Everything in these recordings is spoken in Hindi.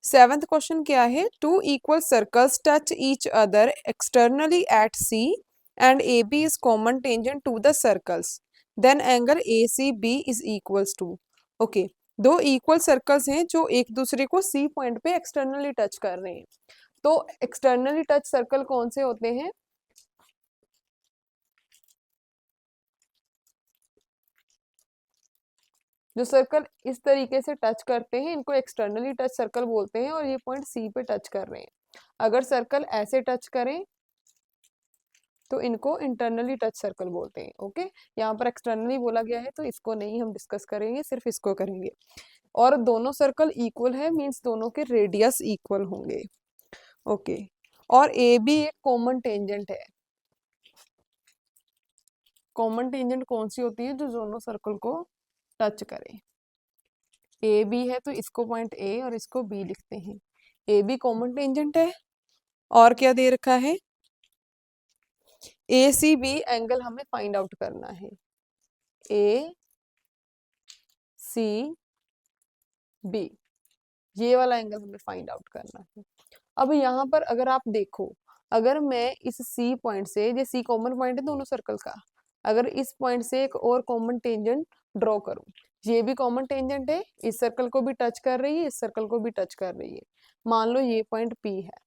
सेवंथ क्वेश्चन क्या है, two equal circles touch each other externally at C and A B is common tangent to the circles, then angle A C B is equals to. Okay, दो इक्वल सर्कल्स हैं जो एक दूसरे को सी पॉइंट पे एक्सटर्नली टच कर रहे हैं। तो एक्सटर्नली टच सर्कल कौन से होते हैं? जो सर्कल इस तरीके से टच करते हैं इनको एक्सटर्नली टच सर्कल बोलते हैं और ये पॉइंट सी पे टच कर रहे हैं। अगर सर्कल ऐसे टच करें तो इनको इंटरनली टच सर्कल बोलते हैं। ओके, यहाँ पर एक्सटर्नली बोला गया है तो इसको नहीं हम डिस्कस करेंगे, सिर्फ इसको करेंगे। और दोनों सर्कल इक्वल है मींस दोनों के रेडियस इक्वल होंगे। ओके, और ए बी एक कॉमन टेंजेंट है। कॉमन टेंजेंट कौन सी होती है? जो दोनों सर्कल को टच करे। ए बी है तो इसको पॉइंट ए और इसको बी लिखते हैं। ए बी कॉमन टेंजेंट है। और क्या दे रखा है? ए सी बी एंगल हमें फाइंड आउट करना है। ए सी बी ये वाला एंगल हमें फाइंड आउट करना है। अब यहाँ पर अगर आप देखो, अगर मैं इस सी पॉइंट से, ये सी कॉमन पॉइंट है दोनों सर्कल का, अगर इस पॉइंट से एक और कॉमन टेंजेंट ड्रॉ करूं, ये भी कॉमन टेंजेंट है, इस सर्कल को भी टच कर रही है, इस सर्कल को भी टच कर रही है। मान लो ये पॉइंट पी है।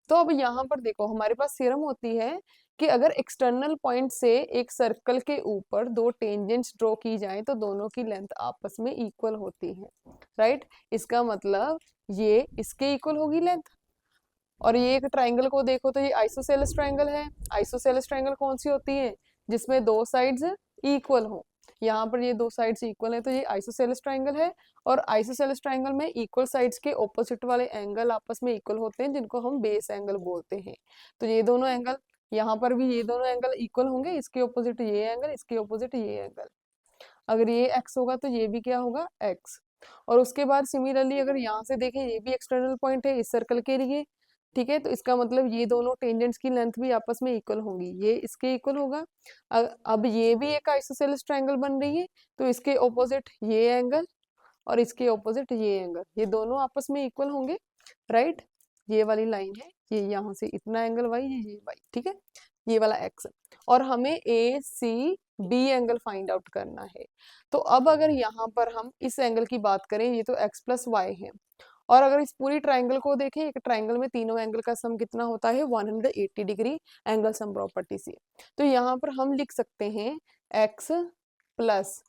तो अब यहाँ पर देखो हमारे पास थ्योरम होती है कि अगर एक्सटर्नल पॉइंट से एक सर्कल के ऊपर दो टेंजेंट्स ड्रॉ की जाए तो दोनों की लेंथ आपस में इक्वल होती है। राइट, इसका मतलब ये इसके इक्वल होगी लेंथ। और ये एक ट्राइंगल को देखो तो ये आइसोसेलेस ट्राइंगल है। आइसोसेलेस ट्राइंगल कौन सी होती है? जिसमें दो साइड्स इक्वल हो। यहाँ पर ये दो साइड्स इक्वल है तो ये आइसोसेलेस ट्राइंगल है। और आइसोसेलेस ट्राइंगल में इक्वल साइड्स के ऑपोजिट वाले एंगल आपस में इक्वल होते हैं जिनको हम बेस एंगल बोलते हैं। तो ये दोनों एंगल, यहाँ पर भी ये दोनों एंगल इक्वल होंगे, इसके ऑपोजिट ये एंगल, इसके ऑपोजिट ये एंगल। अगर ये एक्स होगा तो ये भी क्या होगा? एक्स। और उसके बाद सिमिलरली अगर यहाँ से देखें ये भी एक्सटर्नल पॉइंट है इस सर्कल के लिए, ठीक है, तो इसका मतलब ये दोनों टेंजेंट्स की लेंथ भी आपस में इक्वल होंगी, ये इसके इक्वल होगा। अब ये भी एक आइसोसेलेस ट्रायंगल बन रही है तो इसके ऑपोजिट ये एंगल और इसके ऑपोजिट ये एंगल, ये दोनों आपस में इक्वल होंगे। राइट, ये वाली लाइन है, ये यहाँ से इतना एंगल वाई, ये वाई, ठीक है, ये वाला एक्स। और हमें A C B angle find out करना है। तो अब अगर यहाँ पर हम इस एंगल की बात करें, ये तो एक्स प्लस वाई है। और अगर इस पूरी ट्राइंगल को देखें, एक ट्राइंगल में तीनों एंगल का सम कितना होता है? 180 डिग्री एंगल सम प्रॉपर्टी से। तो यहाँ पर हम लिख सकते हैं एक्स प्लस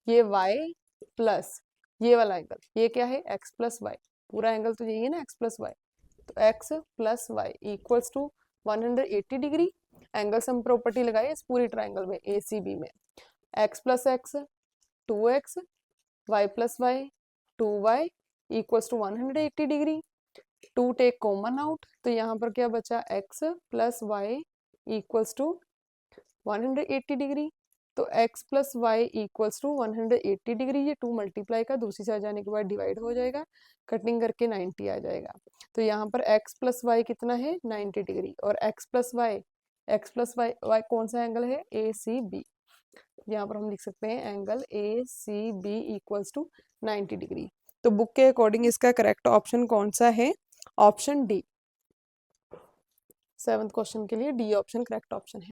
ये वाई प्लस ये वाला एंगल, ये क्या है? X plus y. पूरा एंगल तो यही है ना, एक्स प्लस वाई। तो x plus y equals to 180 degree. Angle sum property लगाई इस पूरी ट्राइंगल में ए सी बी में। X plus x 2x, y plus y 2y equals to 180 degree. 2 take common out तो यहाँ पर क्या बचा? x plus y equals to 180 degree. तो x plus y equals to 180 degree, ये 2 मल्टीप्लाई का दूसरी साइड जाने के बाद डिवाइड हो जाएगा, कटिंग करके 90 आ जाएगा। तो यहाँ पर x प्लस वाई कितना है? 90 डिग्री। और x प्लस वाई कौन सा एंगल है? A C B. यहाँ पर हम लिख सकते हैं angle A C B equals to 90 degree. तो बुक के अकॉर्डिंग इसका करेक्ट ऑप्शन कौन सा है? Option D. 7th क्वेश्चन के लिए डी ऑप्शन करेक्ट ऑप्शन है।